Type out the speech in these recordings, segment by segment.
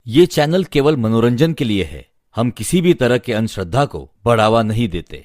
ये चैनल केवल मनोरंजन के लिए है। हम किसी भी तरह के अंधश्रद्धा को बढ़ावा नहीं देते।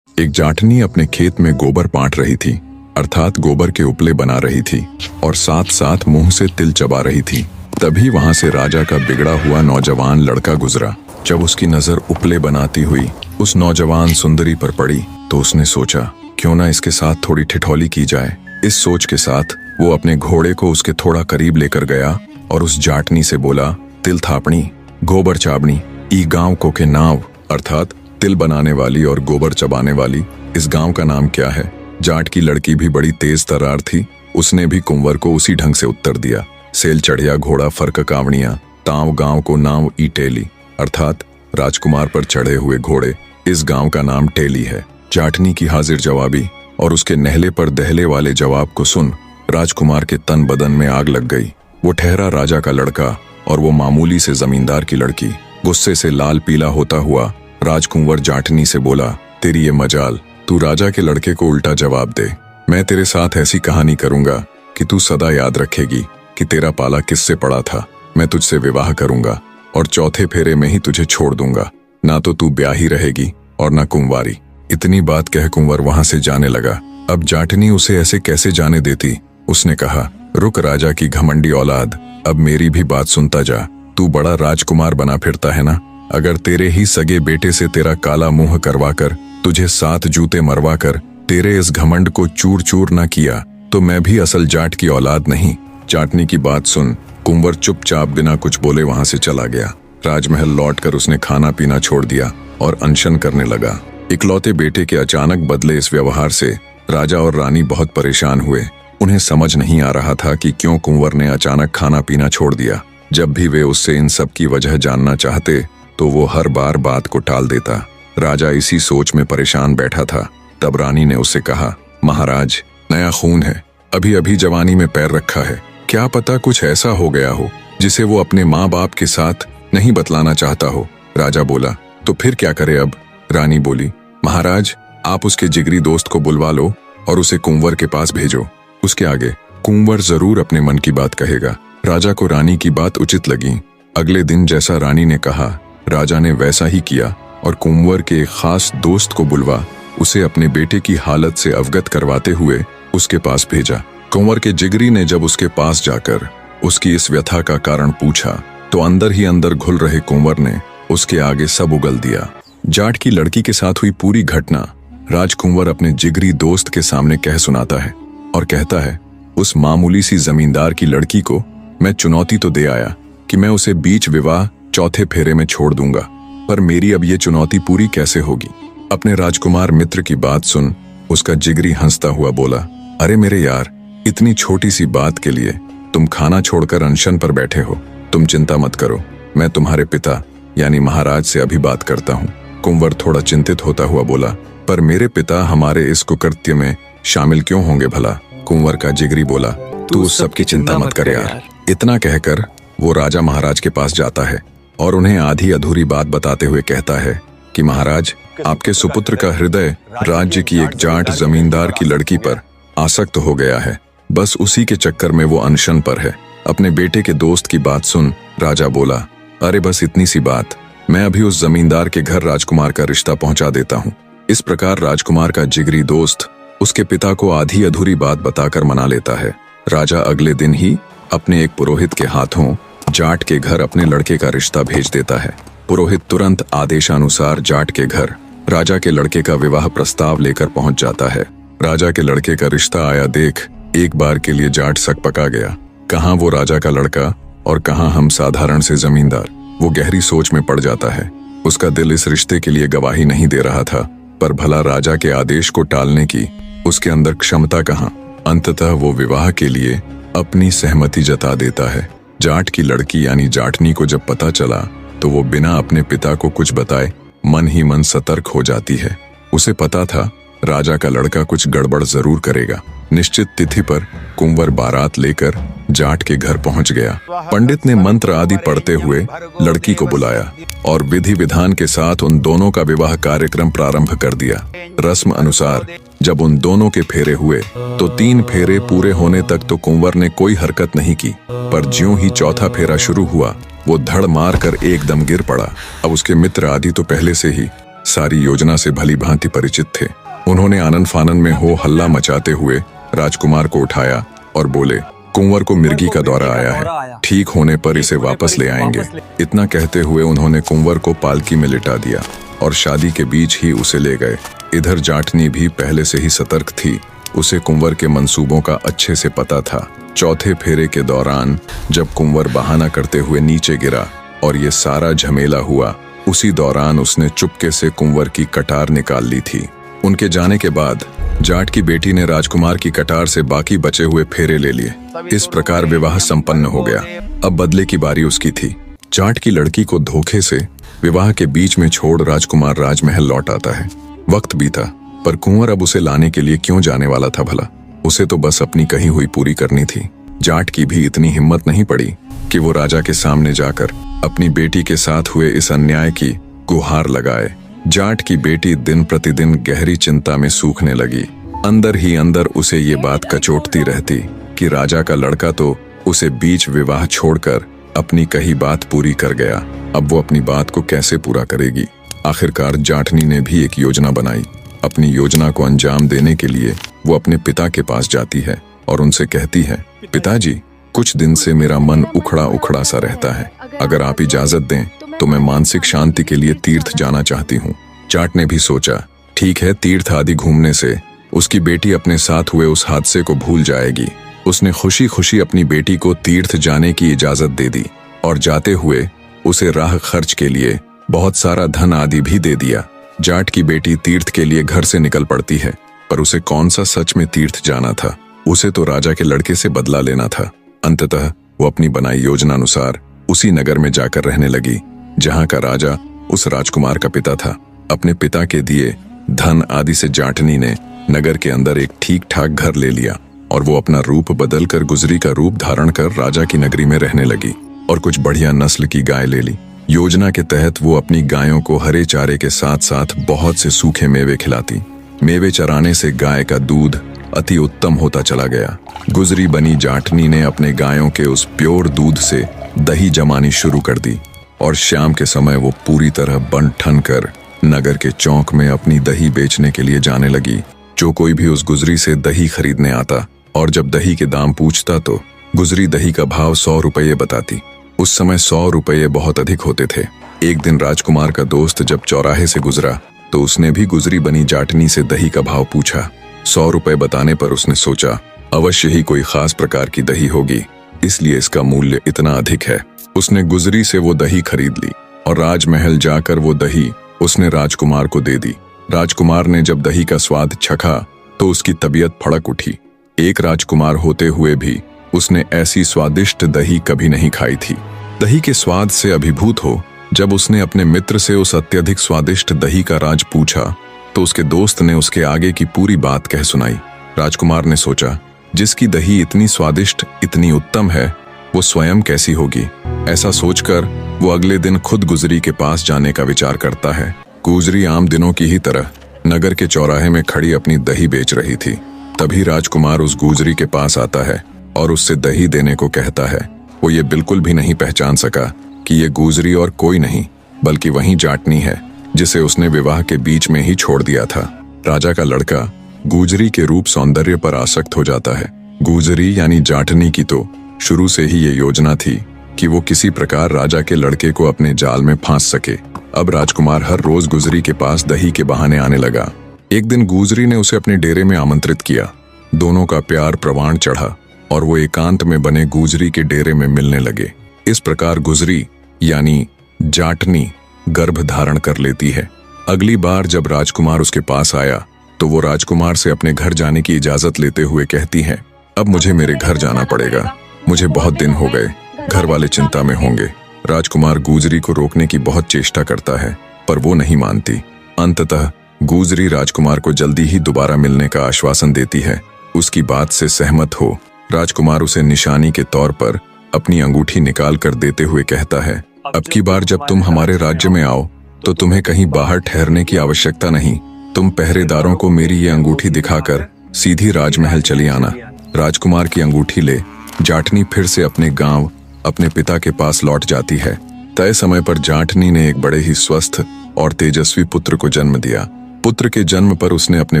एक जाटनी अपने खेत में गोबर पाट रही थी, अर्थात गोबर के उपले बना रही थी और साथ साथ मुंह से तिल चबा रही थी। तभी वहां से राजा का बिगड़ा हुआ नौजवान लड़का गुजरा। जब उसकी नजर उपले बनाती हुई उस नौजवान सुंदरी पर पड़ी तो उसने सोचा, क्यों ना इसके साथ थोड़ी ठिठोली की जाए। इस सोच के साथ वो अपने घोड़े को उसके थोड़ा करीब लेकर गया और उस जाटनी से बोला, तिल थापणी, गोबर चाबणी, ई गांव को के नाव, अर्थात तिल बनाने वाली और गोबर चबाने वाली इस गांव का नाम क्या है। जाट की लड़की भी बड़ी तेज तर्रार थी। उसने भी कुंवर को उसी ढंग से उत्तर दिया, सेल चढ़िया घोड़ा फर्क कावड़िया, ताव गांव को नाम ई टेली, अर्थात राजकुमार पर चढ़े हुए घोड़े इस गांव का नाम टेली है। जाटनी की हाजिर जवाबी और उसके नहले पर दहले वाले जवाब को सुन राजकुमार के तन बदन में आग लग गई। वो ठहरा राजा का लड़का और वो मामूली से जमींदार की लड़की। गुस्से से लाल पीला होता हुआ राजकुंवर जाटनी से बोला, तेरी ये मजाल, तू राजा के लड़के को उल्टा जवाब दे। मैं तेरे साथ ऐसी कहानी करूंगा कि तू सदा याद रखेगी कि तेरा पाला किससे पड़ा था। मैं तुझसे विवाह करूंगा और चौथे फेरे में ही तुझे छोड़ दूंगा। ना तो तू ब्याही रहेगी और ना कुंवारी। इतनी बात कह कुंवर वहां से जाने लगा। अब जाटनी उसे ऐसे कैसे जाने देती। उसने कहा, रुक राजा की घमंडी औलाद, अब मेरी भी बात सुनता जा। तू बड़ा राजकुमार बना फिरता है ना। अगर तेरे ही सगे बेटे से तेरा काला मुंह करवाकर, तुझे 7 जूते मरवाकर तेरे इस घमंड को चूर चूर ना किया तो मैं भी असल जाट की औलाद नहीं। जाटनी की बात सुन कुंवर चुपचाप बिना कुछ बोले वहां से चला गया। राजमहल लौटकर उसने खाना पीना छोड़ दिया और अनशन करने लगा। इकलौते बेटे के अचानक बदले इस व्यवहार से राजा और रानी बहुत परेशान हुए। उन्हें समझ नहीं आ रहा था कि क्यों कुंवर ने अचानक खाना पीना छोड़ दिया। जब भी वे उससे इन सब की वजह जानना चाहते तो वो हर बार बात को टाल देता। राजा इसी सोच में परेशान बैठा था। तब रानी ने उससे कहा, महाराज, नया खून है, अभी अभी जवानी में पैर रखा है, क्या पता कुछ ऐसा हो गया हो जिसे वो अपने माँ बाप के साथ नहीं बतलाना चाहता हो। राजा बोला, तो फिर क्या करे अब। रानी बोली, महाराज, आप उसके जिगरी दोस्त को बुलवा लो और उसे कुंवर के पास भेजो। उसके आगे कुंवर जरूर अपने मन की बात कहेगा। राजा को रानी की बात उचित लगी। अगले दिन जैसा रानी ने कहा, राजा ने वैसा ही किया और कुंवर के एक खास दोस्त को बुलवा उसे अपने बेटे की हालत से अवगत करवाते हुए उसके पास भेजा। कुंवर के जिगरी ने जब उसके पास जाकर उसकी इस व्यथा का कारण पूछा तो अंदर ही अंदर घुल रहे कुंवर ने उसके आगे सब उगल दिया। जाट की लड़की के साथ हुई पूरी घटना राजकुंवर अपने जिगरी दोस्त के सामने कह सुनाता है और कहता है, उस मामूली सी जमींदार की लड़की को मैं चुनौती तो दे आया कि मैं उसे बीच विवाह चौथे फेरे में छोड़ दूंगा, पर मेरी अब ये चुनौती पूरी कैसे होगी। अपने राजकुमार मित्र की बात सुन उसका जिगरी हंसता हुआ बोला, अरे मेरे यार, इतनी छोटी सी बात के लिए तुम खाना छोड़कर अनशन पर बैठे हो। तुम चिंता मत करो, मैं तुम्हारे पिता यानी महाराज से अभी बात करता हूँ। कुंवर थोड़ा चिंतित होता हुआ बोला, पर मेरे पिता हमारे इस कुकृत्य में शामिल क्यों होंगे भला। कुंवर का जिगरी बोला, तू उस सब की चिंता मत कर यार। इतना कहकर वो राजा महाराज के पास जाता है और उन्हें आधी अधूरी बात बताते हुए कहता है कि महाराज, आपके सुपुत्र का हृदय राज्य की एक जाट जमींदार की लड़की पर आसक्त हो गया है। बस उसी के चक्कर में वो अनशन पर है। अपने बेटे के दोस्त की बात सुन राजा बोला, अरे बस इतनी सी बात, मैं अभी उस जमींदार के घर राजकुमार का रिश्ता पहुंचा देता हूँ। इस प्रकार राजकुमार का जिगरी दोस्त उसके पिता को आधी अधूरी बात बताकर मना लेता है। राजा अगले दिन ही अपने एक पुरोहित के हाथों जाट के घर अपने लड़के का रिश्ता भेज देता है। पुरोहित तुरंत आदेशानुसार जाट के घर राजा के लड़के का विवाह प्रस्ताव लेकर पहुंच जाता है। राजा के लड़के का रिश्ता आया देख एक बार के लिए जाट सकपका गया। कहाँ वो राजा का लड़का और कहाँ हम साधारण से जमींदार। वो गहरी सोच में पड़ जाता है। उसका दिल इस रिश्ते के लिए गवाही नहीं दे रहा था, पर भला राजा के आदेश को टालने की उसके अंदर क्षमता कहाँ। अंततः वो विवाह के लिए अपनी सहमति जता देता है। जाट की लड़की यानी जाटनी को जब पता चला तो वो बिना अपने पिता को कुछ बताए मन ही मन सतर्क हो जाती है। उसे पता था राजा का लड़का कुछ गड़बड़ जरूर करेगा। निश्चित तिथि पर कुंवर बारात लेकर जाट के घर पहुंच गया। पंडित ने मंत्र आदि पढ़ते हुए लड़की को बुलाया और विधि विधान के साथ उन दोनों का विवाह कार्यक्रम प्रारंभ कर दिया। रस्म अनुसार जब उन दोनों के फेरे हुए तो 3 फेरे पूरे होने तक तो कुंवर ने कोई हरकत नहीं की, पर ज्यों ही चौथा फेरा शुरू हुआ वो धड़ मार कर एकदम गिर पड़ा। अब उसके मित्र आदि तो पहले से ही सारी योजना से भली भांति परिचित थे। उन्होंने आनन फानन में हो हल्ला मचाते हुए राजकुमार को उठाया और बोले, कुंवर को मिर्गी का दौरा आया है, ठीक होने पर इसे वापस ले आएंगे। इतना कहते हुए उन्होंने कुंवर को पालकी में लिटा दिया और शादी के बीच ही उसे ले गए। इधर जाटनी भी पहले से ही सतर्क थी। उसे कुंवर के मंसूबों का अच्छे से पता था। चौथे फेरे के दौरान जब कुंवर बहाना करते हुए नीचे गिरा और ये सारा झमेला हुआ, उसी दौरान उसने चुपके से कुंवर की कटार निकाल ली थी। उनके जाने के बाद जाट की बेटी ने राजकुमार की कटार से बाकी बचे हुए फेरे ले लिए। इस प्रकार विवाह संपन्न हो गया। अब बदले की बारी उसकी थी। जाट की लड़की को धोखे से विवाह के बीच में छोड़ राजकुमार राजमहल लौट आता है। वक्त बीता, पर कुंवर अब उसे लाने के लिए क्यों जाने वाला था भला? उसे तो बस अपनी कही हुई पूरी करनी थी। जाट की भी इतनी हिम्मत नहीं पड़ी कि वो राजा के सामने जाकर अपनी बेटी के साथ हुए इस अन्याय की गुहार लगाए। जाट की बेटी दिन प्रतिदिन गहरी चिंता में सूखने लगी। अंदर ही अंदर उसे ये बात कचोटती रहती कि राजा का लड़का तो उसे बीच विवाह छोड़कर अपनी कही बात पूरी कर गया। अब वो अपनी बात को कैसे पूरा करेगी? आखिरकार जाटनी ने भी एक योजना बनाई। अपनी योजना को अंजाम देने के लिए वो अपने पिता के पास जाती है और उनसे कहती है, पिताजी, कुछ दिन से मेरा मन उखड़ा उखड़ा सा रहता है। अगर आप इजाजत दें तो मैं मानसिक शांति के लिए तीर्थ जाना चाहती हूँ। जाट ने भी सोचा, ठीक है, तीर्थ आदि घूमने से उसकी बेटी अपने साथ हुए उस हादसे को भूल जाएगी। उसने खुशी खुशी अपनी बेटी को तीर्थ जाने की इजाजत दे दी और जाते हुए उसे राह खर्च के लिए बहुत सारा धन आदि भी दे दिया। जाट की बेटी तीर्थ के लिए घर से निकल पड़ती है, पर उसे कौन सा सच में तीर्थ जाना था? उसे तो राजा के लड़के से बदला लेना था। अंततः वो अपनी बनाई योजना अनुसार उसी नगर में जाकर रहने लगी जहां का राजा उस राजकुमार का पिता था। अपने पिता के दिए धन आदि से जाटनी ने नगर के अंदर एक ठीक ठाक घर ले लिया और वो अपना रूप बदलकर गुजरी का रूप धारण कर राजा की नगरी में रहने लगी और कुछ बढ़िया नस्ल की गाय ले ली। योजना के तहत वो अपनी गायों को हरे चारे के साथ साथ बहुत से सूखे मेवे खिलाती। मेवे चराने से गाय का दूध अति उत्तम होता चला गया। गुजरी बनी जाटनी ने अपने गायों के उस प्योर दूध से दही जमानी शुरू कर दी और शाम के समय वो पूरी तरह बन ठन कर नगर के चौक में अपनी दही बेचने के लिए जाने लगी। जो कोई भी उस गुजरी से दही खरीदने आता और जब दही के दाम पूछता तो गुजरी दही का भाव 100 रुपये बताती। उस समय 100 रुपये बहुत अधिक होते थे। एक दिन राजकुमार का दोस्त जब चौराहे से गुजरा तो उसने भी गुजरी बनी जाटनी से दही का भाव पूछा। 100 रुपये बताने पर उसने सोचा, अवश्य ही कोई खास प्रकार की दही होगी, इसलिए इसका मूल्य इतना अधिक है। उसने गुजरी से वो दही खरीद ली और राजमहल जाकर वो दही उसने राजकुमार को दे दी। राजकुमार ने जब दही का स्वाद चखा तो उसकी तबीयत फड़क उठी। एक राजकुमार होते हुए भी उसने ऐसी स्वादिष्ट दही कभी नहीं खाई थी। दही के स्वाद से अभिभूत हो जब उसने अपने मित्र से उस अत्यधिक स्वादिष्ट दही का राज पूछा तो उसके दोस्त ने उसके आगे की पूरी बात कह सुनाई। राजकुमार ने सोचा, जिसकी दही इतनी स्वादिष्ट, इतनी उत्तम है, वो स्वयं कैसी होगी? ऐसा सोचकर वो अगले दिन खुद गुजरी के पास जाने का विचार करता है। गुजरी आम दिनों की ही तरह नगर के चौराहे में खड़ी अपनी दही बेच रही थी। तभी राजकुमार उस गुजरी के पास आता है और उससे दही देने को कहता है। वो ये बिल्कुल भी नहीं पहचान सका कि ये गुजरी और कोई नहीं बल्कि वही जाटनी है जिसे उसने विवाह के बीच में ही छोड़ दिया था। राजा का लड़का गुजरी के रूप सौंदर्य पर आसक्त हो जाता है। गुजरी यानी जाटनी की तो शुरू से ही ये योजना थी कि वो किसी प्रकार राजा के लड़के को अपने जाल में फांस सके। अब राजकुमार हर रोज गुजरी के पास दही के बहाने आने लगा। एक दिन गुजरी ने उसे अपने डेरे में आमंत्रित किया। दोनों का प्यार प्रवान चढ़ा और वो एकांत में बने गुजरी के डेरे में मिलने लगे। इस प्रकार गुजरी यानी जाटनी गर्भ धारण कर लेती है। अगली बार जब राजकुमार उसके पास आया तो वो राजकुमार से अपने घर जाने की इजाजत लेते हुए कहती है, अब मुझे मेरे घर जाना पड़ेगा, मुझे बहुत दिन हो गए, घर वाले चिंता में होंगे। राजकुमार गुजरी को रोकने की बहुत चेष्टा करता है पर वो नहीं मानती। अंततः गुजरी राजकुमार को जल्दी ही दोबारा मिलने का आश्वासन देती है। उसकी बात से सहमत हो राजकुमार उसे निशानी के तौर पर अपनी अंगूठी निकाल कर देते हुए कहता है, अब की बार जब तुम हमारे राज्य में आओ तो तुम्हें कहीं बाहर ठहरने की आवश्यकता नहीं। तुम पहरेदारों को मेरी ये अंगूठी दिखाकर सीधी राजमहल चली आना। राजकुमार की अंगूठी ले जाटनी फिर से अपने गांव अपने पिता के पास लौट जाती है। तय समय पर जाटनी ने एक बड़े ही स्वस्थ और तेजस्वी पुत्र को जन्म दिया। पुत्र के जन्म पर उसने अपने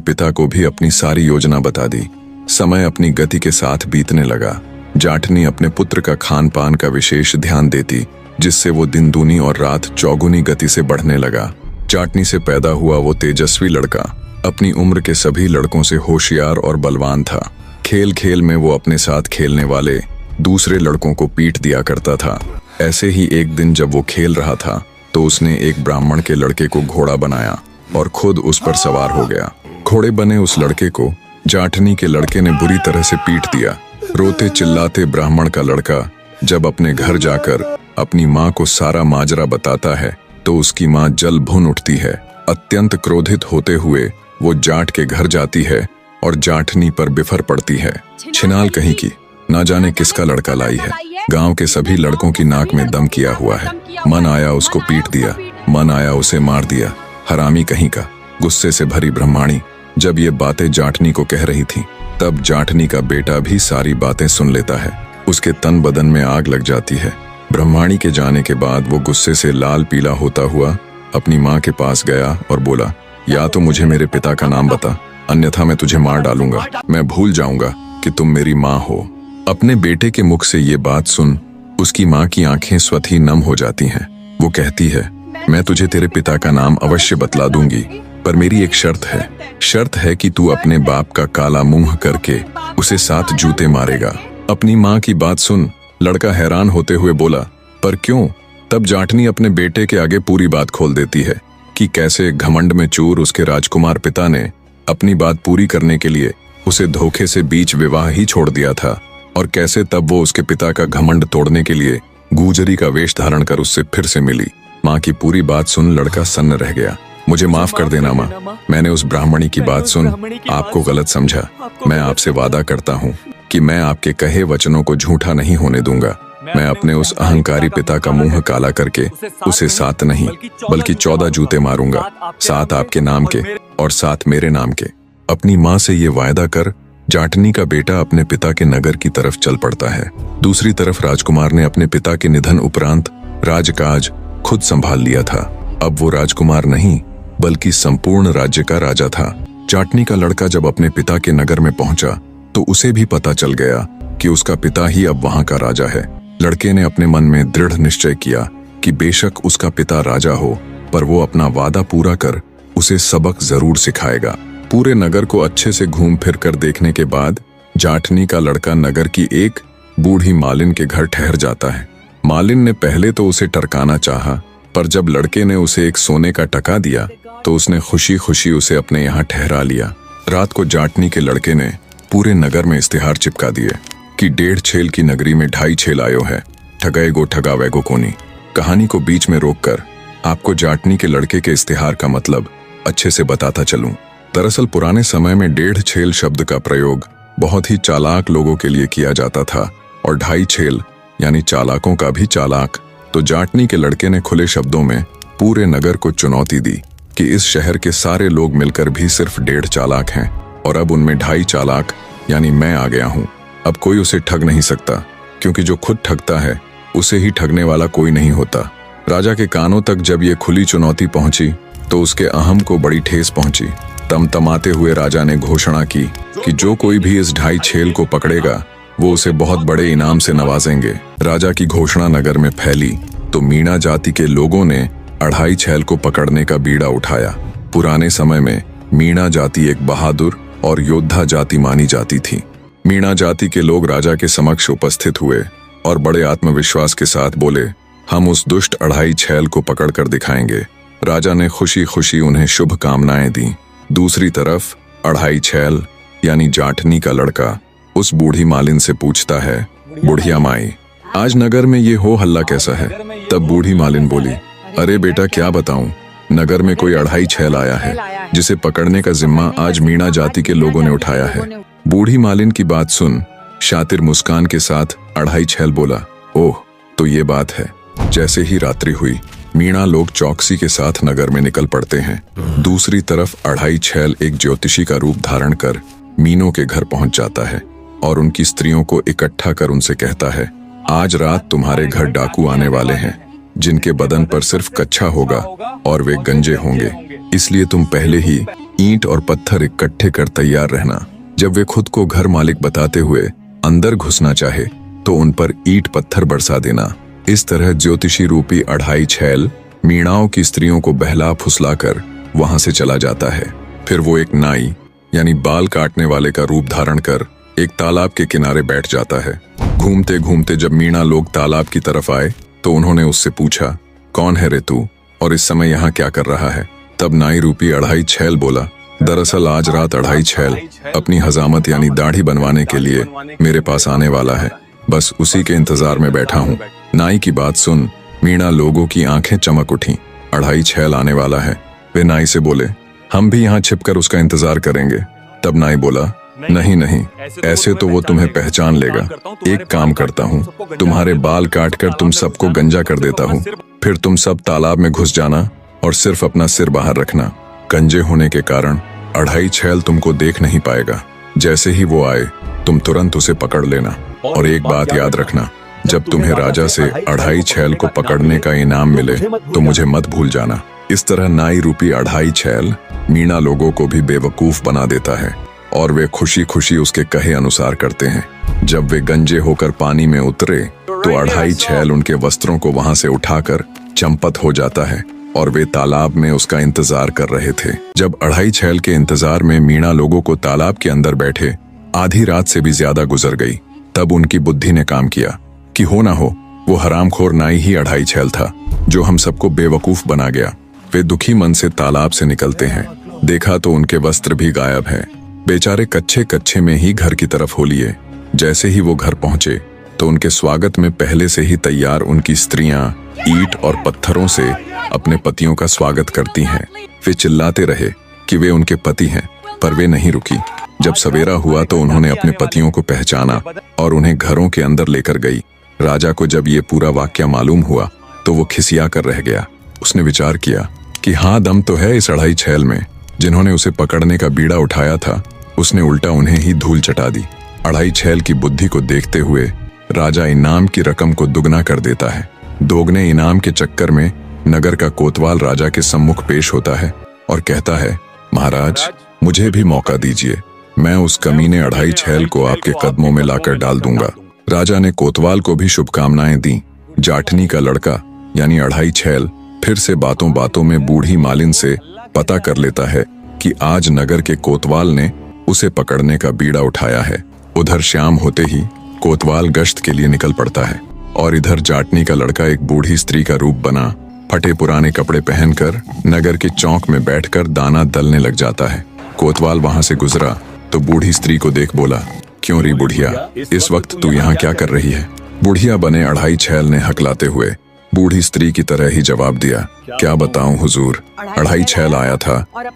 पिता को भी अपनी सारी योजना बता दी। समय अपनी गति के साथ बीतने लगा। जाटनी अपने पुत्र का खान पान का विशेष ध्यान देती, जिससे वो दिन दूनी और रात चौगुनी गति से बढ़ने लगा। जाटनी से पैदा हुआ वो तेजस्वी लड़का अपनी उम्र के सभी लड़कों से होशियार और बलवान था। खेल खेल में वो अपने साथ खेलने वाले दूसरे लड़कों को पीट दिया करता था। ऐसे ही एक दिन जब वो खेल रहा था तो उसने एक ब्राह्मण के लड़के को घोड़ा बनाया और खुद उस पर सवार हो गया। घोड़े बने उस लड़के को जाटनी के लड़के ने बुरी तरह से पीट दिया। रोते चिल्लाते ब्राह्मण का लड़का जब अपने घर जाकर अपनी माँ को सारा माजरा बताता है तो उसकी माँ जल भुन उठती है। अत्यंत क्रोधित होते हुए वो जाट के घर जाती है और जाटनी पर बिफर पड़ती है। छिनाल कहीं की, ना जाने किसका लड़का लाई है। गांव के सभी लड़कों की नाक में दम किया हुआ है। मन आया उसको पीट दिया, मन आया उसे मार दिया। हरामी कहीं का। गुस्से से भरी ब्रह्माणी जब ये बातें जाटनी को कह रही थी, तब जाटनी का बेटा भी सारी बातें सुन लेता है। उसके तन बदन में आग लग जाती है। ब्रह्माणी के जाने के बाद वो गुस्से से लाल पीला होता हुआ अपनी माँ के पास गया और बोला, या तो मुझे मेरे पिता का नाम बता, अन्यथा मैं तुझे मार डालूंगा। मैं भूल जाऊंगा कि तुम मेरी माँ हो। अपने बेटे के मुख से ये बात सुन उसकी माँ की आंखें स्वतः ही नम हो जाती हैं। वो कहती है, मैं तुझे तेरे पिता का नाम अवश्य बतला दूंगी, पर मेरी एक शर्त है कि तू अपने बाप का काला मुंह करके उसे 7 जूते मारेगा। अपनी माँ की बात सुन लड़का हैरान होते हुए बोला, पर क्यों? तब जाटनी अपने बेटे के आगे पूरी बात खोल देती है कि कैसे घमंड में चूर उसके राजकुमार पिता ने अपनी बात पूरी करने के लिए उसे धोखे से बीच विवाह ही छोड़ दिया था, और कैसे तब वो उसके पिता का घमंड तोड़ने के लिए गुजरी का वेश धारण कर उससे फिर से मिली। माँ की पूरी बात सुन लड़का सन्न रह गया। मुझे माफ कर देना माँ, मैंने उस ब्राह्मणी की बात सुन आपको गलत समझा। मैं आपसे वादा करता हूँ कि मैं आपके कहे वचनों को झूठा नहीं होने दूंगा। मैं अपने उस अहंकारी पिता का मुंह काला करके उसे 7 नहीं बल्कि 14 जूते मारूंगा, 7 आपके नाम के और 7 मेरे नाम के। अपनी माँ से ये वायदा कर जाटनी का बेटा अपने पिता के नगर की तरफ चल पड़ता है। दूसरी तरफ राजकुमार ने अपने पिता के निधन उपरांत राजकाज खुद संभाल लिया था। अब वो राजकुमार नहीं बल्कि संपूर्ण राज्य का राजा था। जाटनी का लड़का जब अपने पिता के नगर में पहुंचा तो उसे भी पता चल गया कि उसका पिता ही अब वहां का राजा है। लड़के ने अपने मन में दृढ़ निश्चय किया कि बेशक उसका पिता राजा हो, पर वो अपना वादा पूरा कर उसे सबक जरूर सिखाएगा। पूरे नगर को अच्छे से घूम फिर कर देखने के बाद जाटनी का लड़का नगर की एक बूढ़ी मालिन के घर ठहर जाता है। मालिन ने पहले तो उसे टरकाना चाहा, पर जब लड़के ने उसे एक सोने का टका दिया तो उसने खुशी खुशी उसे अपने यहाँ ठहरा लिया। रात को जाटनी के लड़के ने पूरे नगर में इश्तिहार चिपका दिए कि 1.5 छेल की नगरी में 2.5 छेल आयो है, ठगाए गो ठगावे गो कोनी। कहानी को बीच में रोककर आपको जाटनी के लड़के के इश्तिहार का मतलब अच्छे से बताता चलूं। दरअसल पुराने समय में 1.5 छेल शब्द का प्रयोग बहुत ही चालाक लोगों के लिए किया जाता था, और 2.5 छेल यानी चालाकों का भी चालाक। तो जाटनी के लड़के ने खुले शब्दों में पूरे नगर को चुनौती दी कि इस शहर के सारे लोग मिलकर भी सिर्फ 1.5 चालाक हैं, और अब उनमें 2.5 चालाक यानी मैं आ गया हूँ। अब कोई उसे ठग नहीं सकता, क्योंकि जो खुद ठगता है उसे ही ठगने वाला कोई नहीं होता। राजा के कानों तक जब ये खुली चुनौती पहुंची तो उसके अहम को बड़ी ठेस पहुंची। तमतमाते हुए राजा ने घोषणा की कि जो कोई भी इस 2.5 छेल को पकड़ेगा वो उसे बहुत बड़े इनाम से नवाजेंगे। राजा की घोषणा नगर में फैली तो मीणा जाति के लोगों ने 2.5 छेल को पकड़ने का बीड़ा उठाया। पुराने समय में मीणा जाति एक बहादुर और योद्धा जाति मानी जाती थी। मीणा जाति के लोग राजा के समक्ष उपस्थित हुए और बड़े आत्मविश्वास के साथ बोले, हम उस दुष्ट 2.5 छेल को पकड़ कर दिखाएंगे। राजा ने खुशी खुशी उन्हें शुभ कामनाएं दी। दूसरी तरफ 2.5 छेल यानी जाटनी का लड़का उस बूढ़ी मालिन से पूछता है, बुढ़िया माई, आज नगर में ये हो हल्ला कैसा है? तब बूढ़ी मालिन बोली, अरे बेटा क्या बताऊं, नगर में कोई 2.5 छेल आया है जिसे पकड़ने का जिम्मा आज मीणा जाति के लोगों ने उठाया है। बूढ़ी मालिन की बात सुन शातिर मुस्कान के साथ 2.5 छेल बोला, ओह तो ये बात है। जैसे ही रात्रि हुई मीणा लोग चौकसी के साथ नगर में निकल पड़ते हैं। दूसरी तरफ 2.5 छेल एक ज्योतिषी का रूप धारण कर मीनों के घर पहुंच जाता है और उनकी स्त्रियों को इकट्ठा कर उनसे कहता है, आज रात तुम्हारे घर डाकू आने वाले हैं, जिनके बदन पर सिर्फ कच्छा होगा और वे गंजे होंगे। इसलिए तुम पहले ही ईंट और पत्थर इकट्ठे कर तैयार रहना। जब वे खुद को घर मालिक बताते हुए अंदर घुसना चाहे तो उन पर ईंट पत्थर बरसा देना। इस तरह ज्योतिषी रूपी अढ़ाई छैल मीणाओं की स्त्रियों को बहला फुसलाकर वहां से चला जाता है। फिर वो एक नाई यानी बाल काटने वाले का रूप धारण कर एक तालाब के किनारे बैठ जाता है। घूमते घूमते जब मीणा लोग तालाब की तरफ आए तो उन्होंने उससे पूछा, कौन है रे तू और इस समय यहाँ क्या कर रहा है? तब नाई रूपी अढ़ाई छैल बोला, दरअसल आज रात अढ़ाई छैल अपनी हजामत यानी दाढ़ी बनवाने के लिए मेरे पास आने वाला है, बस उसी के इंतजार में बैठा हूँ। नाई की बात सुन मीणा लोगों की आंखें चमक उठी। अढ़ाई छैल आने वाला है। वे नाई से बोले, हम भी यहाँ छिपकर उसका इंतजार करेंगे। तब नाई बोला, नहीं नहीं, ऐसे तो वो तुम्हें पहचान लेगा। एक काम करता हूँ, तुम्हारे बाल काटकर तुम सबको गंजा कर देता हूँ, फिर तुम सब तालाब में घुस जाना और सिर्फ अपना सिर बाहर रखना। गंजे होने के कारण अढ़ाई छैल तुमको देख नहीं पाएगा। जैसे ही वो आए तुम तुरंत उसे पकड़ लेना। और एक बात याद रखना, जब तुम्हें राजा से अढ़ाई छैल को पकड़ने का इनाम मिले तो मुझे मत भूल जाना। इस तरह नाई रूपी अढ़ाई छैल मीणा लोगों को भी बेवकूफ बना देता है और वे खुशी खुशी उसके कहे अनुसार करते हैं। जब वे गंजे होकर पानी में उतरे तो अढ़ाई छैल उनके वस्त्रों को वहां से उठाकर चंपत हो जाता है और वे तालाब में उसका इंतजार कर रहे थे। जब अढ़ाई छैल के इंतजार में मीणा लोगों को तालाब के अंदर बैठे आधी रात से भी ज्यादा गुजर गई, तब उनकी बुद्धि ने काम किया कि हो ना हो वो हरामखोर नाई ही अढ़ाई छैल था जो हम सबको बेवकूफ बना गया। वे दुखी मन से तालाब से निकलते हैं। देखा तो उनके वस्त्र भी गायब हैं। बेचारे कच्चे कच्चे में ही घर की तरफ हो लिए। जैसे ही वो घर पहुंचे तो उनके स्वागत में पहले से ही तैयार उनकी स्त्रियां ईंट और पत्थरों से अपने पतियों का स्वागत करती हैं। वे चिल्लाते रहे कि वे उनके पति हैं, पर वे नहीं रुकी। जब सवेरा हुआ तो उन्होंने अपने पतियों को पहचाना और उन्हें घरों के अंदर लेकर गई। राजा को जब ये पूरा वाक्या मालूम हुआ तो वो खिसिया कर रह गया। उसने विचार किया कि हाँ, दम तो है इस अढ़ाई छैल में। जिन्होंने उसे पकड़ने का बीड़ा उठाया था उसने उल्टा उन्हें ही धूल चटा दी। अढ़ाई छैल की बुद्धि को देखते हुए राजा इनाम की रकम को दुगना कर देता है। दोगने इनाम के चक्कर में नगर का कोतवाल राजा के सम्मुख पेश होता है और कहता है, महाराज मुझे भी मौका दीजिए, मैं उस कमीने अढ़ाई छैल को आपके कदमों में लाकर डाल दूंगा। राजा ने कोतवाल को भी शुभकामनाएं दी। जाठनी का लड़का यानी अढ़ाई छैल फिर से बातों बातों में बूढ़ी मालिन से पता कर लेता है कि आज नगर के कोतवाल ने उसे पकड़ने का बीड़ा उठाया है। उधर शाम होते ही कोतवाल गश्त के लिए निकल पड़ता है और इधर जाटनी का लड़का एक बूढ़ी स्त्री का रूप बना फटे पुराने कपड़े पहनकर नगर के चौक में बैठकर दाना दलने लग जाता है। कोतवाल वहां से गुजरा तो बूढ़ी स्त्री को देख बोला, क्यों री बुढ़िया, इस वक्त तू यहाँ क्या कर रही है? बुढ़िया बने अढ़ाई छैल ने हकलाते हुए बूढ़ी स्त्री की तरह ही जवाब दिया, क्या बताऊं हुजूर, अढ़ाई छैल आया था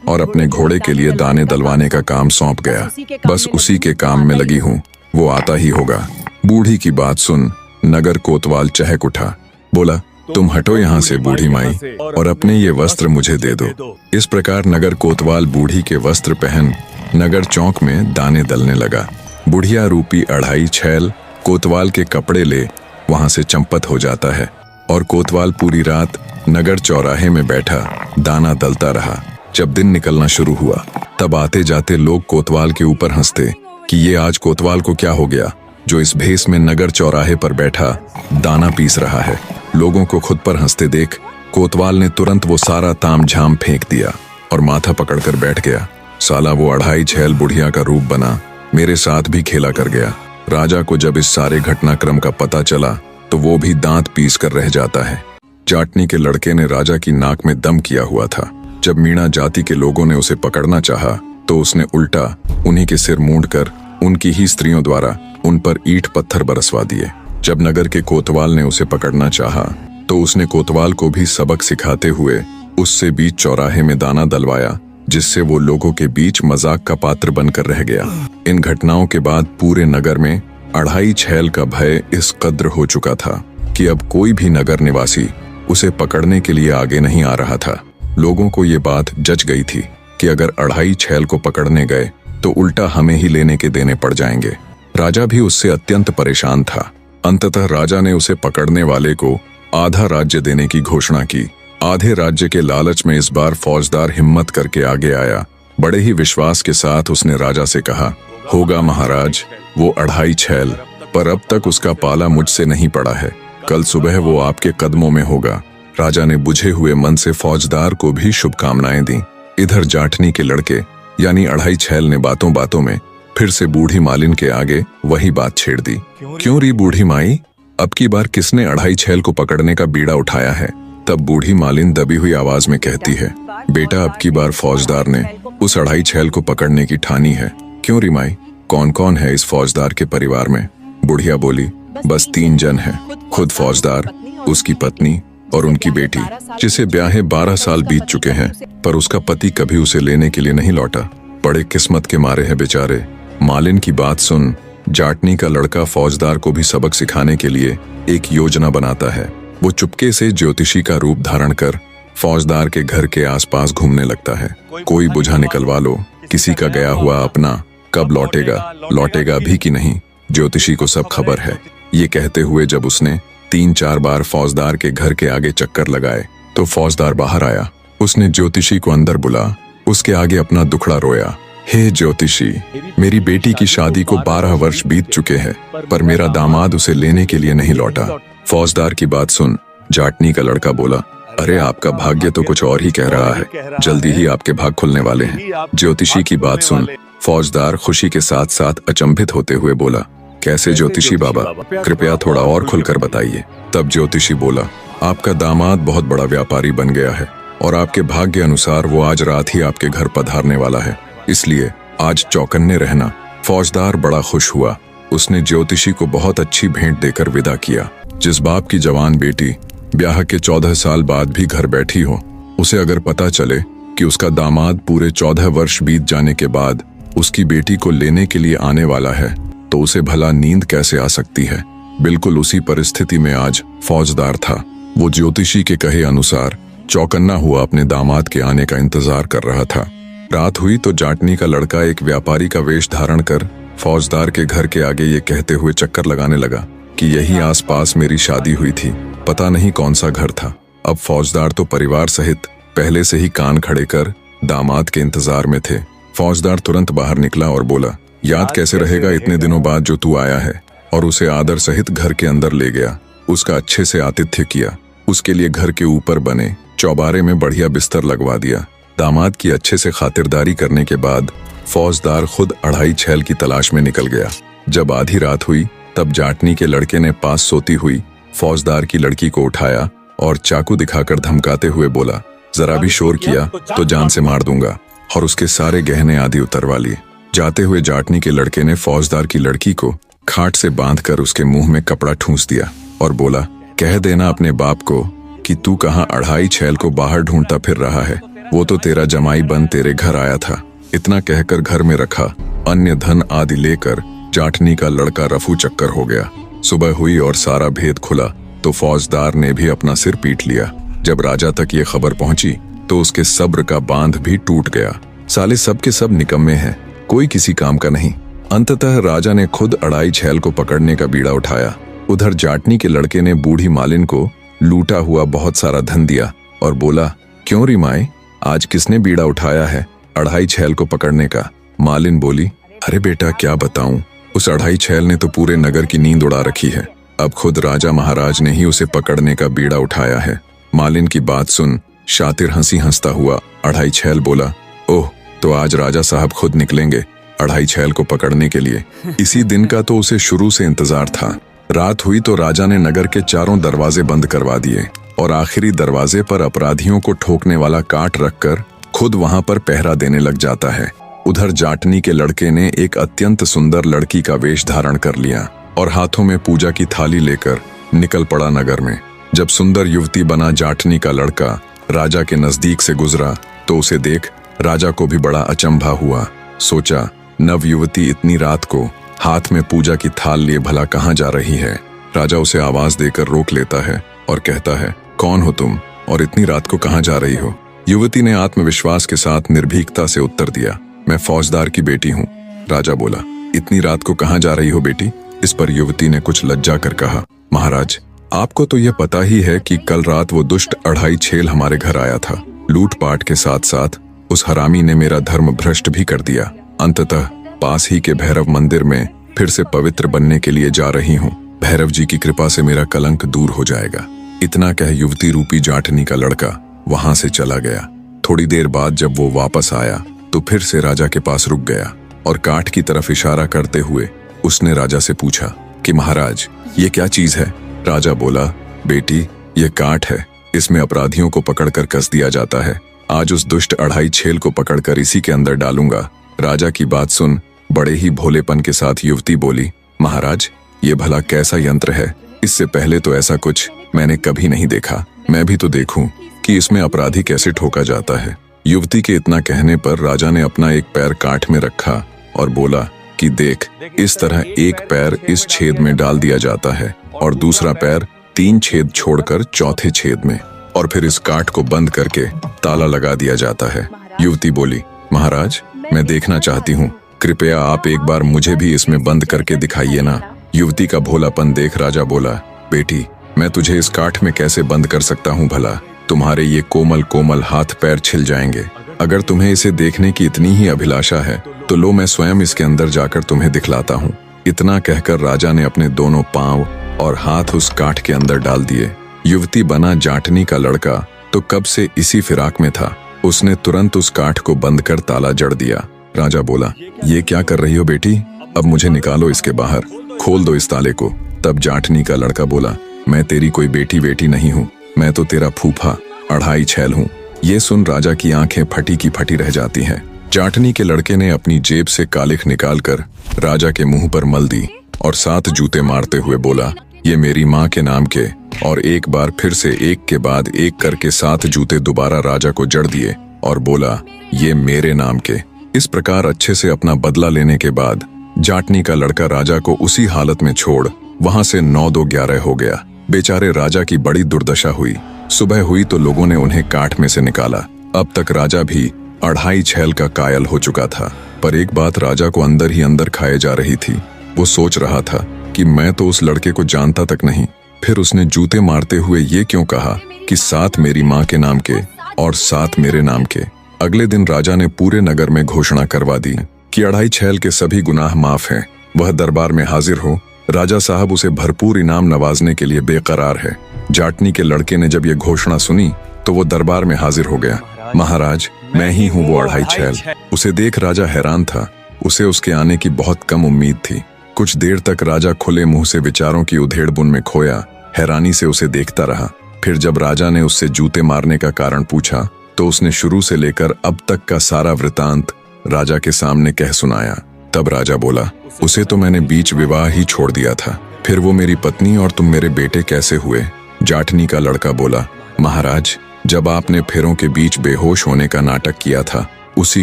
और अपने घोड़े के लिए दाने दलवाने का काम सौंप गया, बस उसी के काम में लगी हूँ, वो आता ही होगा। बूढ़ी की बात सुन नगर कोतवाल चहक उठा, बोला, तुम हटो यहाँ से बूढ़ी माई और अपने ये वस्त्र मुझे दे दो। इस प्रकार नगर कोतवाल बूढ़ी के वस्त्र पहन नगर चौक में दाने दलने लगा। बुढ़िया रूपी अढ़ाई छैल कोतवाल के कपड़े ले वहां से चंपत हो जाता है और कोतवाल पूरी रात नगर चौराहे में बैठा दाना दलता रहा। जब दिन निकलना शुरू हुआ तब आते जाते लोग कोतवाल के ऊपर हंसते कि ये आज कोतवाल को क्या हो गया जो इस भेष में नगर चौराहे पर बैठा दाना पीस रहा है। लोगों को खुद पर हंसते देख कोतवाल ने तुरंत वो सारा ताम झाम फेंक दिया और माथा पकड़कर बैठ गया। साला वो अढ़ाई छैल बुढ़िया का रूप बना मेरे साथ भी खेला कर गया। राजा को जब इस सारे घटनाक्रम का पता चला तो वो भी दांत पीस कर रह जाता है। जाटनी के लड़के ने राजा की नाक में दम किया हुआ था। जब मीणा जाति के लोगों ने उसे पकड़ना चाहा तो उसने उल्टा उन्हीं के सिर मूंढकर उनकी ही स्त्रियों द्वारा उन पर ईंट पत्थर बरसवा दिए। जब नगर के कोतवाल ने उसे पकड़ना चाहा तो उसने कोतवाल को भी सबक सिखाते हुए उससे बीच चौराहे में दाना दलवाया, जिससे वो लोगों के बीच मजाक का पात्र बनकर रह गया। इन घटनाओं के बाद पूरे नगर में अढ़ाई छैल का भय इस कद्र हो चुका था कि अब कोई भी नगर निवासी उसे पकड़ने के लिए आगे नहीं आ रहा था। लोगों को ये बात जच गई थी कि अगर अढ़ाई छैल को पकड़ने गए तो उल्टा हमें ही लेने के देने पड़ जाएंगे। राजा भी उससे अत्यंत परेशान था। अंततः राजा ने उसे पकड़ने वाले को आधा राज्य देने की घोषणा की। आधे राज्य के लालच में इस बार फौजदार हिम्मत करके आगे आया। बड़े ही विश्वास के साथ उसने राजा से कहा, होगा महाराज, वो 2.5 छैल, पर अब तक उसका पाला मुझसे नहीं पड़ा है। कल सुबह वो आपके कदमों में होगा। राजा ने बुझे हुए मन से फौजदार को भी शुभकामनाएं दी। इधर जाटनी के लड़के यानी 2.5 छैल ने बातों बातों में फिर से बूढ़ी मालिन के आगे वही बात छेड़ दी। क्यों री बूढ़ी माई, अब की बार किसने 2.5 छैल को पकड़ने का बीड़ा उठाया है? तब बूढ़ी मालिन दबी हुई आवाज में कहती है, बेटा अब की बार फौजदार ने उस 2.5 छैल को पकड़ने की ठानी है। क्यों री माई, कौन कौन है इस फौजदार के परिवार में? बुढ़िया बोली, बस 3 जन है, खुद फौजदार, उसकी पत्नी और उनकी बेटी, जिसे ब्याहे 12 साल बीत चुके हैं, पर उसका पति कभी उसे लेने के लिए नहीं लौटा। बड़े किस्मत के मारे हैं बेचारे। मालिन की बात सुन जाटनी का लड़का फौजदार को भी सबक सिखाने के लिए एक योजना बनाता है। वो चुपके से ज्योतिषी का रूप धारण कर फौजदार के घर के आसपास घूमने लगता है। कोई बुझा निकलवा लो, किसी का गया हुआ अपना कब लौटेगा भी कि नहीं, ज्योतिषी को सब खबर है। ये कहते हुए जब उसने 3-4 बार फौजदार के घर के आगे चक्कर लगाए तो फौजदार बाहर आया। उसने ज्योतिषी को अंदर बुला उसके आगे अपना दुखड़ा रोया। हे ज्योतिषी, मेरी बेटी की शादी को 12 वर्ष बीत चुके हैं, पर मेरा दामाद उसे लेने के लिए नहीं लौटा। फौजदार की बात सुन जाटनी का लड़का बोला, अरे आपका भाग्य तो कुछ और ही कह रहा है, जल्दी ही आपके भाग खुलने वाले हैं। ज्योतिषी की बात सुन फौजदार खुशी के साथ साथ अचंभित होते हुए बोला, कैसे ज्योतिषी बाबा, कृपया थोड़ा और खुलकर बताइए। तब ज्योतिषी बोला, आपका दामाद बहुत बड़ा व्यापारी बन गया है और आपके भाग्य अनुसार वो आज रात ही आपके घर पधारने वाला है, इसलिए आज चौकन्ने रहना। फौजदार बड़ा खुश हुआ। उसने ज्योतिषी को बहुत अच्छी भेंट देकर विदा किया। जिस बाप की जवान बेटी ब्याह के 14 साल बाद भी घर बैठी हो, उसे अगर पता चले कि उसका दामाद पूरे 14 वर्ष बीत जाने के बाद उसकी बेटी को लेने के लिए आने वाला है, तो उसे भला नींद कैसे आ सकती है। बिल्कुल उसी परिस्थिति में आज फौजदार था। वो ज्योतिषी के कहे अनुसार चौकन्ना हुआ अपने दामाद के आने का इंतजार कर रहा था। रात हुई तो जाटनी का लड़का एक व्यापारी का वेश धारण कर फौजदार के घर के आगे ये कहते हुए चक्कर लगाने लगा कि यही आसपास मेरी शादी हुई थी। पता नहीं कौन सा घर था। अब फौजदार तो परिवार सहित पहले से ही कान खड़े कर दामाद के इंतजार में थे। फौजदार तुरंत बाहर निकला और बोला, याद कैसे रहेगा इतने दिनों बाद जो तू आया है, और उसे आदर सहित घर के अंदर ले गया। उसका अच्छे से आतिथ्य किया। उसके लिए घर के ऊपर बने चौबारे में बढ़िया बिस्तर लगवा दिया। दामाद की अच्छे से खातिरदारी करने के बाद फौजदार खुद 2.5 छैल की तलाश में निकल गया। जब आधी रात हुई तब जाटनी के लड़के ने पास सोती हुई फौजदार की लड़की को उठाया और चाकू दिखाकर धमकाते हुए बोला, जरा भी शोर किया तो जान से मार दूंगा, और उसके सारे गहने आदि उतरवा लिए। जाते हुए जाटनी के लड़के ने फौजदार की लड़की को खाट से बांधकर उसके मुंह में कपड़ा ठूंस दिया और बोला, कह देना अपने बाप को कि तू कहाँ 2.5 छैल को बाहर ढूंढता फिर रहा है। वो तो तेरा जमाई बन तेरे घर आया था। इतना कहकर घर में रखा अन्य धन आदि लेकर जाटनी का लड़का रफू चक्कर हो गया। सुबह हुई और सारा भेद खुला तो फौजदार ने भी अपना सिर पीट लिया। जब राजा तक ये खबर पहुंची तो उसके सब्र का बांध भी टूट गया। साले सब के सब निकम्मे हैं, कोई किसी काम का नहीं। अंततः राजा ने खुद 2.5 छैल को पकड़ने का बीड़ा उठाया। उधर जाटनी के लड़के ने बूढ़ी मालिन को लूटा हुआ बहुत सारा धन दिया और बोला, क्यों री माई, आज किसने बीड़ा उठाया है 2.5 छैल को पकड़ने का? मालिन बोली, अरे बेटा क्या बताऊं, उस 2.5 छैल ने तो पूरे नगर की नींद उड़ा रखी है। अब खुद राजा महाराज ने ही उसे पकड़ने का बीड़ा उठाया है। मालिन की बात सुन शातिर हंसी हंसता हुआ 2.5 छैल बोला, ओह, तो आज राजा साहब खुद निकलेंगे 2.5 छैल को पकड़ने के लिए। इसी दिन का तो उसे शुरू से इंतजार था। रात हुई तो राजा ने नगर के चारों दरवाजे बंद करवा दिए और आखिरी दरवाजे पर अपराधियों को ठोकने वाला काट रखकर खुद वहां पर पहरा देने लग जाता है। उधर जाटनी के लड़के ने एक अत्यंत सुंदर लड़की का वेश धारण कर लिया और हाथों में पूजा की थाली लेकर निकल पड़ा नगर में। जब सुंदर युवती बना जाटनी का लड़का राजा के नजदीक से गुजरा तो उसे देख राजा को भी बड़ा अचंभा हुआ। सोचा, नव युवती इतनी रात को हाथ में पूजा की थाल लिए भला कहाँ जा रही है। राजा उसे आवाज देकर रोक लेता है और कहता है, कौन हो तुम और इतनी रात को कहाँ जा रही हो? युवती ने आत्मविश्वास के साथ निर्भीकता से उत्तर दिया, मैं फौजदार की बेटी हूँ। राजा बोला, इतनी रात को कहाँ जा रही हो बेटी? इस पर युवती ने कुछ लज्जा कर कहा, महाराज, आपको तो यह पता ही है कि कल रात वो दुष्ट अढ़ाई छेल हमारे घर आया था। लूटपाट के साथ साथ उस हरामी ने मेरा धर्म भ्रष्ट भी कर दिया। अंततः पास ही के भैरव मंदिर में फिर से पवित्र बनने के लिए जा रही हूँ। भैरव जी की कृपा से मेरा कलंक दूर हो जाएगा। इतना कह युवती रूपी जाटनी का लड़का वहां से चला गया। थोड़ी देर बाद जब वो वापस आया तो फिर से राजा के पास रुक गया और काठ की तरफ इशारा करते हुए उसने राजा से पूछा कि महाराज, ये क्या चीज है? राजा बोला, बेटी, ये काठ है, इसमें अपराधियों को पकड़कर कस दिया जाता है। आज उस दुष्ट अढ़ाई छेल को पकड़कर इसी के अंदर डालूंगा। राजा की बात सुन बड़े ही भोलेपन के साथ युवती बोली, महाराज, ये भला कैसा यंत्र है? इससे पहले तो ऐसा कुछ मैंने कभी नहीं देखा। मैं भी तो देखूं कि इसमें अपराधी कैसे ठोका जाता है। युवती के इतना कहने पर राजा ने अपना एक पैर काठ में रखा और बोला कि देख, इस तरह एक पैर इस छेद में डाल दिया जाता है और दूसरा पैर 3 छेद छोड़कर चौथे छेद में, और फिर इस काठ को बंद करके ताला लगा दिया जाता है। युवती बोली, महाराज, मैं देखना चाहती हूँ, कृपया आप एक बार मुझे भी इसमें बंद करके दिखाइए ना। युवती का भोलापन देख राजा बोला, बेटी, मैं तुझे इस काठ में कैसे बंद कर सकता हूँ भला? तुम्हारे ये कोमल कोमल हाथ पैर छिल जाएंगे। अगर तुम्हें इसे देखने की इतनी ही अभिलाषा है तो लो, मैं स्वयं इसके अंदर जाकर तुम्हें दिखलाता हूँ। इतना कहकर राजा ने अपने दोनों पांव और हाथ उस काठ के अंदर डाल दिए। युवती बना जाटनी का लड़का तो कब से इसी फिराक में था। उसने तुरंत उस काठ को बंद कर ताला जड़ दिया। राजा बोला, ये क्या कर रही हो बेटी? अब मुझे निकालो इसके बाहर, खोल दो इस ताले को। तब जाटनी का लड़का बोला, मैं तेरी कोई बेटी बेटी नहीं हूँ, मैं तो तेरा फूफा अढ़ाई छेल हूँ। ये सुन राजा की आंखें फटी की फटी रह जाती हैं। जाटनी के लड़के ने अपनी जेब से कालिख निकालकर राजा के मुंह पर मल दी और 7 जूते मारते हुए बोला, ये मेरी माँ के नाम के। और एक बार फिर से एक के बाद एक करके 7 जूते दोबारा राजा को जड़ दिए और बोला, ये मेरे नाम के। इस प्रकार अच्छे से अपना बदला लेने के बाद जाटनी का लड़का राजा को उसी हालत में छोड़ वहां से 9-2-11 हो गया। बेचारे राजा की बड़ी दुर्दशा हुई। सुबह हुई तो लोगों ने उन्हें काठ में से निकाला। अब तक राजा भी अढ़ाई छेल का कायल हो चुका था, पर एक बात राजा को अंदर ही अंदर खाए जा रही थी। वो सोच रहा था कि मैं तो उस लड़के को जानता तक नहीं, फिर उसने जूते मारते हुए ये क्यों कहा कि 7 मेरी माँ के नाम के और 7 मेरे नाम के। अगले दिन राजा ने पूरे नगर में घोषणा करवा दी कि अढ़ाई छेल के सभी गुनाह माफ हैं। वह दरबार में हाजिर हो। राजा साहब उसे भरपूर इनाम नवाजने के लिए बेकरार है। जाटनी के लड़के ने जब ये घोषणा सुनी तो वो दरबार में हाजिर हो गया। महाराज, मैं ही हूँ वो अढ़ाई छेल। उसे देख राजा हैरान था। उसे उसके आने की बहुत कम उम्मीद थी। कुछ देर तक राजा खुले मुंह से विचारों की उधेड़-बुन में खोया हैरानी से उसे देखता रहा। फिर जब राजा ने उससे जूते मारने का कारण पूछा तो उसने शुरू से लेकर अब तक का सारा वृतांत राजा के सामने कह सुनाया। तब राजा बोला, उसे तो मैंने बीच विवाह ही छोड़ दिया था, फिर वो मेरी पत्नी और तुम मेरे बेटे कैसे हुए? जाटनी का लड़का बोला, महाराज, जब आपने फेरों के बीच बेहोश होने का नाटक किया था, उसी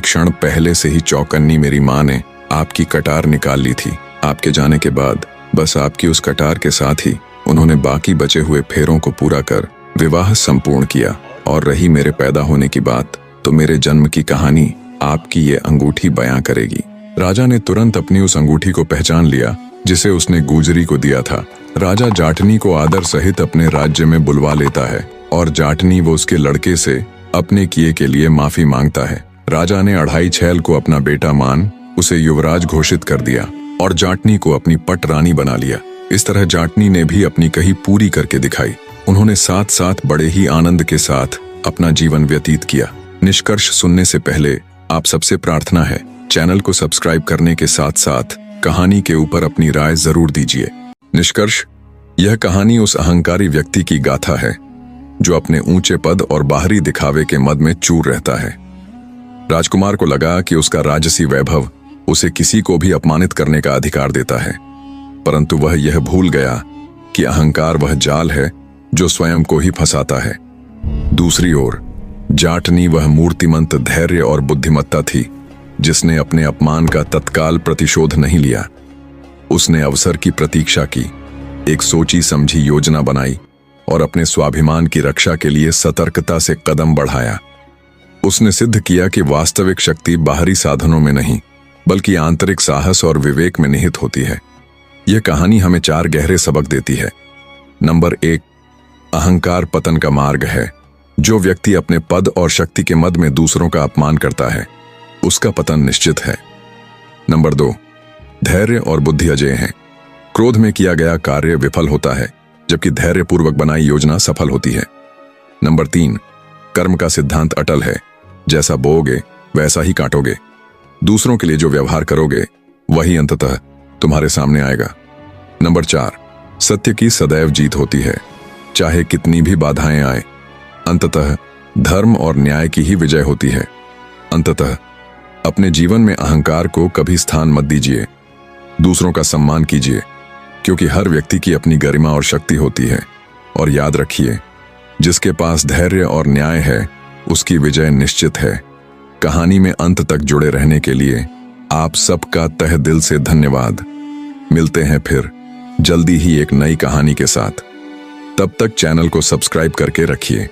क्षण पहले से ही चौकन्नी मेरी माँ ने आपकी कटार निकाल ली थी। आपके जाने के बाद बस आपकी उस कटार के साथ ही उन्होंने बाकी बचे हुए फेरों को पूरा कर विवाह संपूर्ण किया। और रही मेरे पैदा होने की बात, तो मेरे जन्म की कहानी आपकी ये अंगूठी बयां करेगी। राजा ने तुरंत अपनी उस अंगूठी को पहचान लिया जिसे उसने गुजरी को दिया था। राजा जाटनी को आदर सहित अपने राज्य में बुलवा लेता है और जाटनी वो उसके लड़के से अपने किए के लिए माफी मांगता है। राजा ने अढ़ाई छेल को अपना बेटा मान उसे युवराज घोषित कर दिया और जाटनी को अपनी पट रानी बना लिया। इस तरह जाटनी ने भी अपनी कही पूरी करके दिखाई। उन्होंने साथ साथ बड़े ही आनंद के साथ अपना जीवन व्यतीत किया। निष्कर्ष सुनने से पहले आप सबसे प्रार्थना है, चैनल को सब्सक्राइब करने के साथ साथ कहानी के ऊपर अपनी राय जरूर दीजिए। निष्कर्ष, यह कहानी उस अहंकारी व्यक्ति की गाथा है जो अपने ऊंचे पद और बाहरी दिखावे के मद में चूर रहता है। राजकुमार को लगा कि उसका राजसी वैभव उसे किसी को भी अपमानित करने का अधिकार देता है, परंतु वह यह भूल गया कि अहंकार वह जाल है जो स्वयं को ही फंसाता है। दूसरी ओर जाटनी वह मूर्तिमंत धैर्य और बुद्धिमत्ता थी जिसने अपने अपमान का तत्काल प्रतिशोध नहीं लिया। उसने अवसर की प्रतीक्षा की, एक सोची समझी योजना बनाई और अपने स्वाभिमान की रक्षा के लिए सतर्कता से कदम बढ़ाया। उसने सिद्ध किया कि वास्तविक शक्ति बाहरी साधनों में नहीं बल्कि आंतरिक साहस और विवेक में निहित होती है। यह कहानी हमें 4 गहरे सबक देती है। नंबर 1, अहंकार पतन का मार्ग है। जो व्यक्ति अपने पद और शक्ति के मद में दूसरों का अपमान करता है, उसका पतन निश्चित है। नंबर 2, धैर्य और बुद्धि अजेय हैं। क्रोध में किया गया कार्य विफल होता है, जबकि धैर्यपूर्वक बनाई योजना सफल होती है। नंबर 3, कर्म का सिद्धांत अटल है। जैसा बोओगे वैसा ही काटोगे। दूसरों के लिए जो व्यवहार करोगे वही अंततः तुम्हारे सामने आएगा। नंबर 4, सत्य की सदैव जीत होती है। चाहे कितनी भी बाधाएं आए, अंततः धर्म और न्याय की ही विजय होती है। अंततः अपने जीवन में अहंकार को कभी स्थान मत दीजिए। दूसरों का सम्मान कीजिए, क्योंकि हर व्यक्ति की अपनी गरिमा और शक्ति होती है। और याद रखिए, जिसके पास धैर्य और न्याय है, उसकी विजय निश्चित है। कहानी में अंत तक जुड़े रहने के लिए आप सबका तहे दिल से धन्यवाद। मिलते हैं फिर जल्दी ही एक नई कहानी के साथ। तब तक चैनल को सब्सक्राइब करके रखिए।